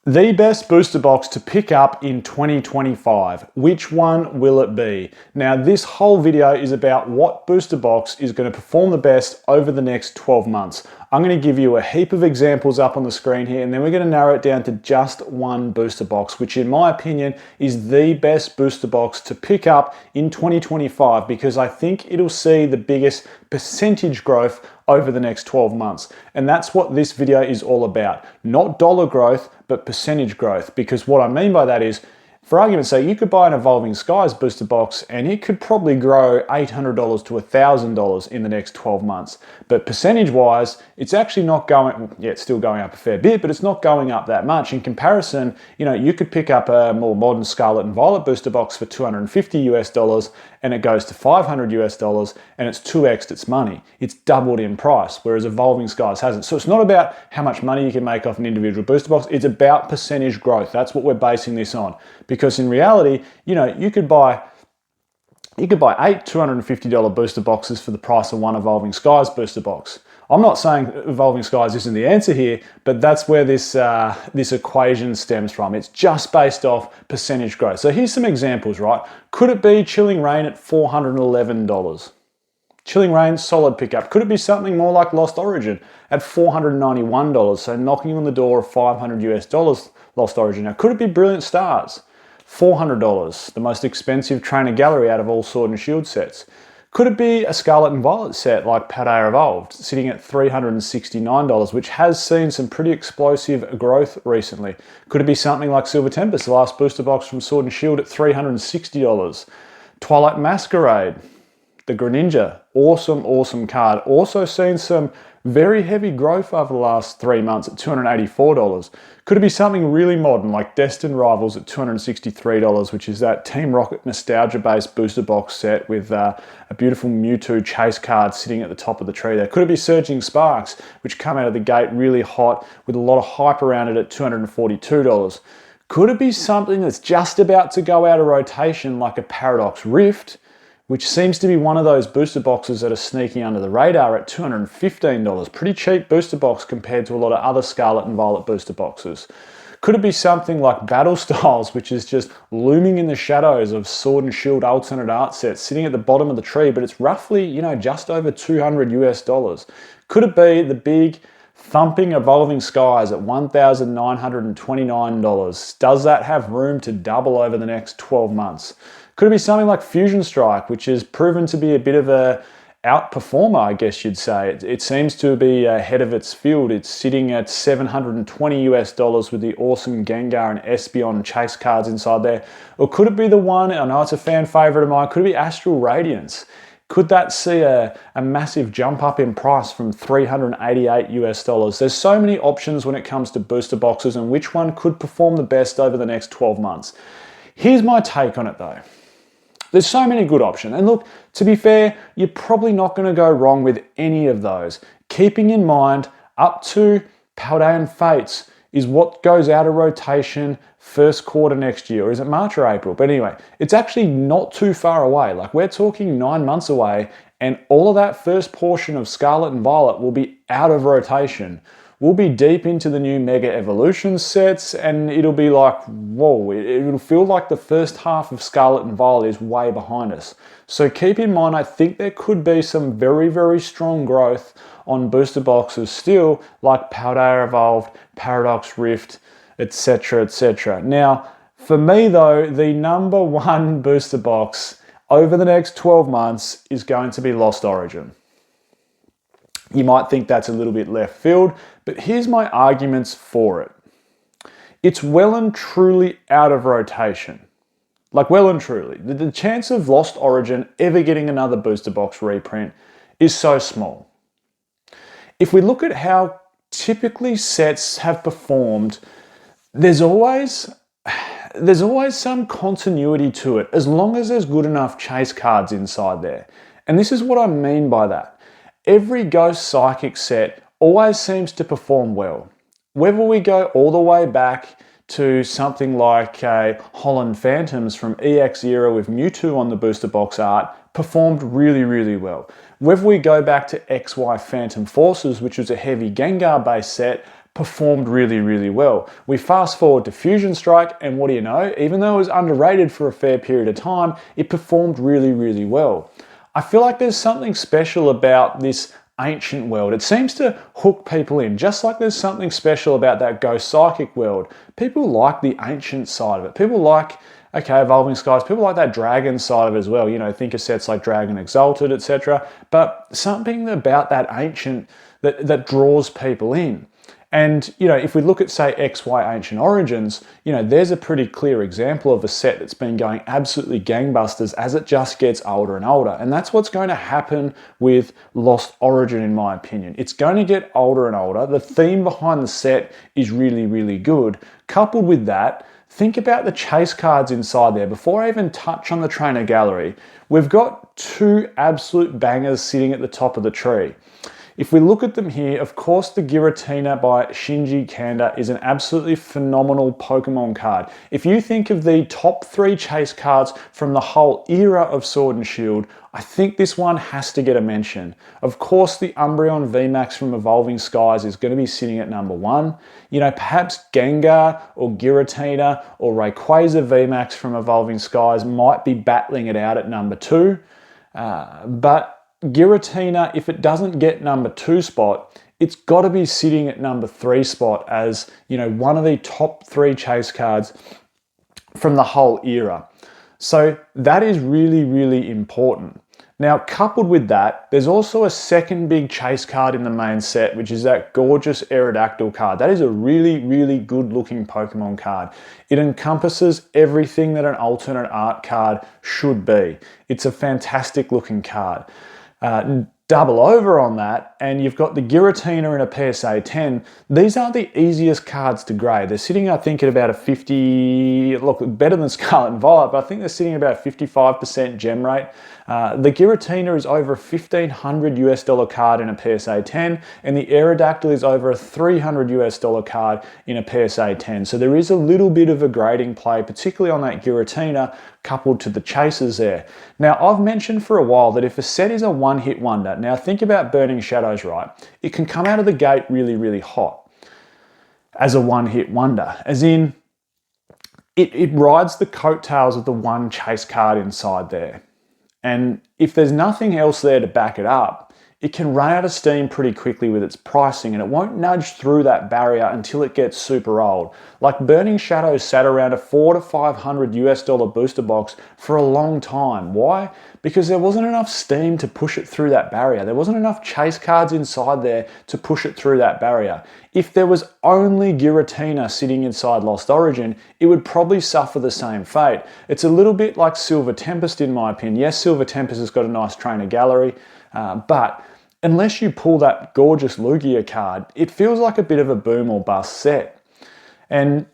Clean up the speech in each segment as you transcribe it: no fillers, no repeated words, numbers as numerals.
The best booster box to pick up in 2025. Which one will it be? Now, this whole video is about what booster box is going to perform the best over the next 12 months. I'm going to give you a heap of examples up on the screen here, and then we're going to narrow it down to just one booster box, which in my opinion is the best booster box to pick up in 2025 because I think it'll see the biggest percentage growth over the next 12 months. And that's what this video is all about. Not dollar growth, but percentage growth. Because what I mean by that is, for argument's sake, you could buy an Evolving Skies booster box and it could probably grow $800 to $1,000 in the next 12 months. But percentage-wise, it's actually not going, yeah, it's still going up a fair bit, but it's not going up that much. In comparison, you know, you could pick up a more modern Scarlet and Violet booster box for $250 US and it goes to $500 US and it's 2x its money. It's doubled in price, whereas Evolving Skies hasn't. So it's not about how much money you can make off an individual booster box, it's about percentage growth. That's what we're basing this on. Because in reality, you know, you could buy 8 $250 booster boxes for the price of one Evolving Skies booster box. I'm not saying Evolving Skies isn't the answer here, but that's where this equation stems from. It's just based off percentage growth. So here's some examples, right? Could it be Chilling Reign at $411? Chilling Reign, solid pickup. Could it be something more like Lost Origin at $491? So knocking on the door of $500 US Lost Origin. Now, could it be Brilliant Stars? $400, the most expensive trainer gallery out of all Sword and Shield sets. Could it be a Scarlet and Violet set like Paldea Evolved, sitting at $369, which has seen some pretty explosive growth recently? Could it be something like Silver Tempest, the last booster box from Sword and Shield at $360? Twilight Masquerade, the Greninja, awesome card. Also seen some very heavy growth over the last 3 months at $284. Could it be something really modern like Destined Rivals at $263, which is that Team Rocket nostalgia-based booster box set with a beautiful Mewtwo chase card sitting at the top of the tree there? Could it be Surging Sparks, which come out of the gate really hot with a lot of hype around it at $242? Could it be something that's just about to go out of rotation like a Paradox Rift, which seems to be one of those booster boxes that are sneaking under the radar at $215. Pretty cheap booster box compared to a lot of other Scarlet and Violet booster boxes. Could it be something like Battle Styles, which is just looming in the shadows of Sword and Shield alternate art sets, sitting at the bottom of the tree, but it's roughly, you know, just over $200 US? Could it be the big thumping Evolving Skies at $1,929? Does that have room to double over the next 12 months? Could it be something like Fusion Strike, which has proven to be a bit of a outperformer, I guess you'd say. It seems to be ahead of its field. It's sitting at $720 US with the awesome Gengar and Espeon chase cards inside there. Or could it be the one, I know it's a fan favorite of mine, could it be Astral Radiance? Could that see a massive jump up in price from $388 US? There's so many options when it comes to booster boxes and which one could perform the best over the next 12 months. Here's my take on it though. There's so many good options. And look, to be fair, you're probably not going to go wrong with any of those. Keeping in mind, up to Paldean Fates is what goes out of rotation first quarter next year. Or is it March or April? But anyway, it's actually not too far away. Like we're talking 9 months away and all of that first portion of Scarlet and Violet will be out of rotation. We'll be deep into the new Mega Evolution sets and it'll be like, whoa, it'll feel like the first half of Scarlet and Violet is way behind us. So keep in mind, I think there could be some very strong growth on booster boxes still, like Paldea Evolved, Paradox Rift, etc. Now, for me though, the number one booster box over the next 12 months is going to be Lost Origin. You might think that's a little bit left field, but here's my arguments for it. It's well and truly out of rotation. Like well and truly. The chance of Lost Origin ever getting another booster box reprint is so small. If we look at how typically sets have performed, there's always some continuity to it, as long as there's good enough chase cards inside there. And this is what I mean by that. Every Ghost Psychic set always seems to perform well. Whether we go all the way back to something like Holland Phantoms from EX era with Mewtwo on the booster box art, performed really well. Whether we go back to XY Phantom Forces, which was a heavy Gengar based set, performed really, really well. We fast forward to Fusion Strike, and what do you know? Even though it was underrated for a fair period of time, it performed really, really well. I feel like there's something special about this ancient world. It seems to hook people in, just like there's something special about that Ghost Psychic world. People like the ancient side of it. People like, okay, Evolving Skies, people like that dragon side of it as well. You know, think of sets like Dragon Exalted, etc. But something about that ancient that draws people in. And, you know, if we look at, say, XY Ancient Origins, you know, there's a pretty clear example of a set that's been going absolutely gangbusters as it just gets older and older. And that's what's going to happen with Lost Origin, in my opinion. It's going to get older and older. The theme behind the set is really, really good. Coupled with that, think about the chase cards inside there. Before I even touch on the trainer gallery, we've got two absolute bangers sitting at the top of the tree. If we look at them here, of course, the Giratina by Shinji Kanda is an absolutely phenomenal Pokemon card. If you think of the top 3 chase cards from the whole era of Sword and Shield, I think this one has to get a mention. Of course, the Umbreon VMAX from Evolving Skies is going to be sitting at number 1. You know, perhaps Gengar or Giratina or Rayquaza VMAX from Evolving Skies might be battling it out at number 2. But Giratina, if it doesn't get number 2 spot, it's got to be sitting at number 3 spot as, you know, one of the top 3 chase cards from the whole era. So that is really, really important. Now, coupled with that, there's also a second big chase card in the main set, which is that gorgeous Aerodactyl card. That is a really, really good looking Pokemon card. It encompasses everything that an alternate art card should be. It's a fantastic looking card. Double over on that, and you've got the Giratina in a PSA 10. These aren't the easiest cards to grade. They're sitting, I think, at about a 50, look, better than Scarlet and Violet, but I think they're sitting at about a 55% gem rate. The Giratina is over a $1,500 US card in a PSA 10, and the Aerodactyl is over a $300 US card in a PSA 10. So there is a little bit of a grading play, particularly on that Giratina, coupled to the chasers there. Now, I've mentioned for a while that if a set is a one-hit wonder, now think about Burning Shadows, right? It can come out of the gate really, really hot as a one-hit wonder, as in it rides the coattails of the one chase card inside there. And if there's nothing else there to back it up, it can run out of steam pretty quickly with its pricing, and it won't nudge through that barrier until it gets super old. Like Burning Shadows sat around a $400 to $500 US booster box for a long time. Why? Because there wasn't enough steam to push it through that barrier. There wasn't enough chase cards inside there to push it through that barrier. If there was only Giratina sitting inside Lost Origin, it would probably suffer the same fate. It's a little bit like Silver Tempest in my opinion. Yes, Silver Tempest has got a nice trainer gallery, but unless you pull that gorgeous Lugia card, it feels like a bit of a boom or bust set. And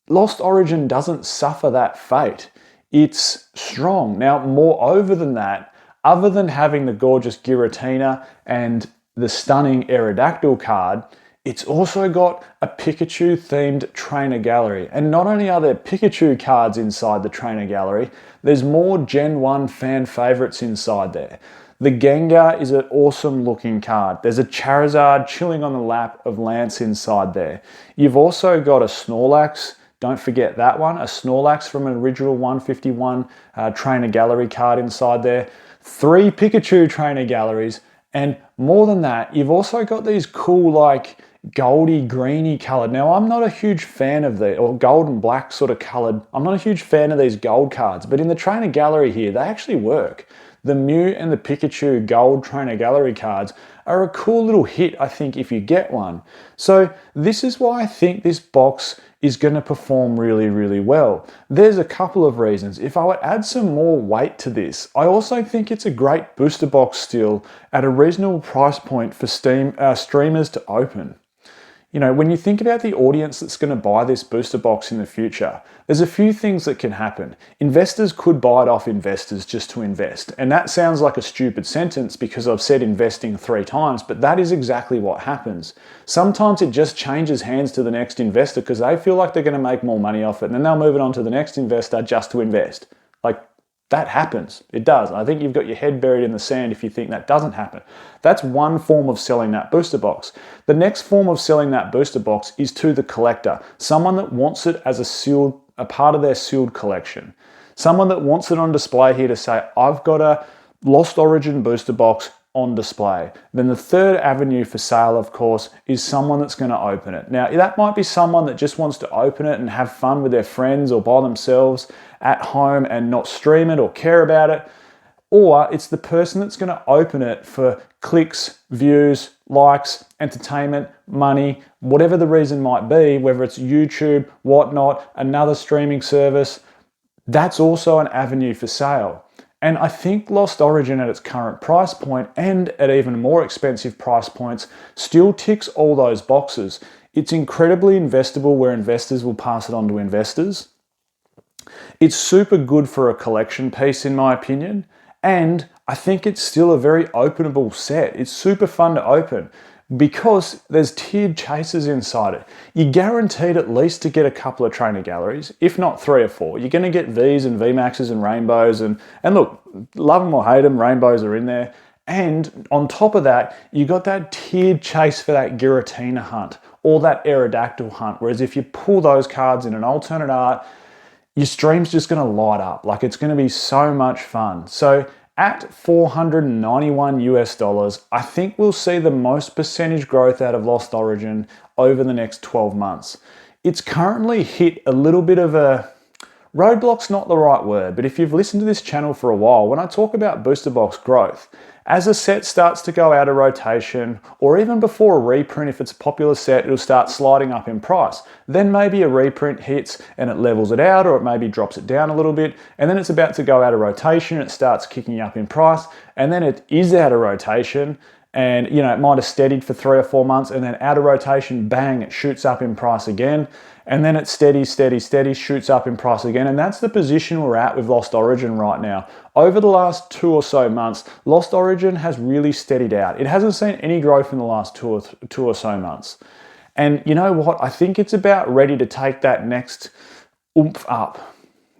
Lost Origin doesn't suffer that fate. It's strong. Now, moreover than that, other than having the gorgeous Giratina and the stunning Aerodactyl card, it's also got a Pikachu-themed trainer gallery. And not only are there Pikachu cards inside the trainer gallery, there's more Gen 1 fan favorites inside there. The Gengar is an awesome looking card. There's a Charizard chilling on the lap of Lance inside there. You've also got a Snorlax. Don't forget that one, a Snorlax from an original 151 trainer gallery card inside there. 3 Pikachu trainer galleries, and more than that, you've also got these cool like goldy greeny colored. Now, I'm not a huge fan of the, or gold and black sort of colored, I'm not a huge fan of these gold cards, but in the trainer gallery here, they actually work. The Mew and the Pikachu gold trainer gallery cards are a cool little hit, I think, if you get one. So this is why I think this box is going to perform really, really well. There's a couple of reasons. If I would add some more weight to this, I also think it's a great booster box still at a reasonable price point for streamers to open. You know, when you think about the audience that's going to buy this booster box in the future, there's a few things that can happen. Investors could buy it off investors just to invest. And that sounds like a stupid sentence because I've said investing 3 times, but that is exactly what happens. Sometimes it just changes hands to the next investor because they feel like they're going to make more money off it, and then they'll move it on to the next investor just to invest. Like, That happens. It does. I think you've got your head buried in the sand if you think that doesn't happen. That's one form of selling that booster box. The next form of selling that booster box is to the collector, someone that wants it as a part of their sealed collection. Someone that wants it on display here to say, I've got a Lost Origin booster box on display. Then the third avenue for sale, of course, is someone that's going to open it. Now, that might be someone that just wants to open it and have fun with their friends or by themselves at home and not stream it or care about it. Or it's the person that's going to open it for clicks, views, likes, entertainment, money, whatever the reason might be, whether it's YouTube, whatnot, another streaming service. That's also an avenue for sale. And I think Lost Origin at its current price point and at even more expensive price points still ticks all those boxes. It's incredibly investable where investors will pass it on to investors. It's super good for a collection piece in my opinion. And I think it's still a very openable set. It's super fun to open because there's tiered chasers inside it. You're guaranteed at least to get a couple of trainer galleries, if not 3 or 4. You're going to get Vs and Vmaxes and rainbows. And look, love them or hate them, rainbows are in there. And on top of that, you got that tiered chase for that Giratina hunt or that Aerodactyl hunt. Whereas if you pull those cards in an alternate art, your stream's just going to light up. Like, it's going to be so much fun. So at $491 US, I think we'll see the most percentage growth out of Lost Origin over the next 12 months. It's currently hit a little bit of a roadblock's not the right word, but if you've listened to this channel for a while, when I talk about booster box growth, as a set starts to go out of rotation, or even before a reprint, if it's a popular set, it'll start sliding up in price. Then maybe a reprint hits and it levels it out, or it maybe drops it down a little bit, and then it's about to go out of rotation, it starts kicking up in price, and then it is out of rotation, and it might have steadied for 3 or 4 months, and then out of rotation, bang, it shoots up in price again. And then it steady, shoots up in price again. And that's the position we're at with Lost Origin right now. Over the last 2 or so months, Lost Origin has really steadied out. It hasn't seen any growth in the last two or so months. And you know what? I think it's about ready to take that next oomph up.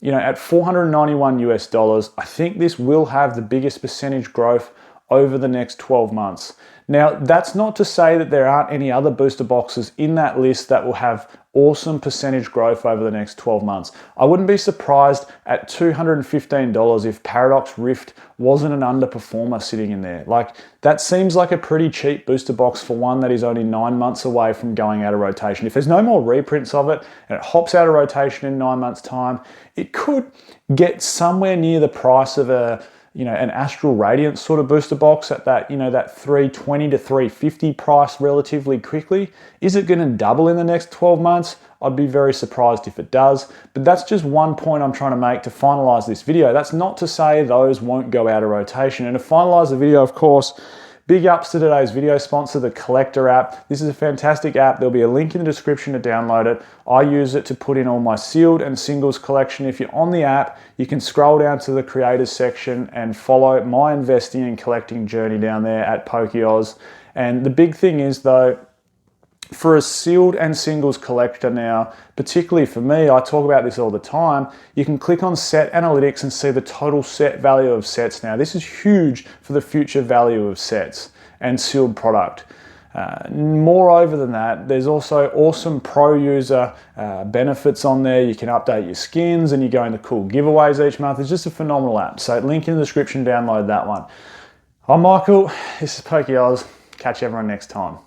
At $491 US, I think this will have the biggest percentage growth over the next 12 months. Now, that's not to say that there aren't any other booster boxes in that list that will have awesome percentage growth over the next 12 months. I wouldn't be surprised at $215 if Paradox Rift wasn't an underperformer sitting in there. Like, that seems like a pretty cheap booster box for one that is only 9 months away from going out of rotation. If there's no more reprints of it and it hops out of rotation in 9 months' time, it could get somewhere near the price of an Astral Radiance sort of booster box at that, that $320 to $350 price relatively quickly. Is it going to double in the next 12 months? I'd be very surprised if it does. But that's just one point I'm trying to make to finalize this video. That's not to say those won't go out of rotation. And to finalize the video, of course, big ups to today's video sponsor, the Collector app. This is a fantastic app. There'll be a link in the description to download it. I use it to put in all my sealed and singles collection. If you're on the app, you can scroll down to the creators section and follow my investing and collecting journey down there at PokeOz. And the big thing is though, for a sealed and singles collector now, particularly for me, I talk about this all the time, you can click on set analytics and see the total set value of sets now. This is huge for the future value of sets and sealed product. Moreover than that, there's also awesome pro user benefits on there. You can update your skins and you go into cool giveaways each month. It's just a phenomenal app. So link in the description, download that one. I'm Michael, this is PokeOz. Catch everyone next time.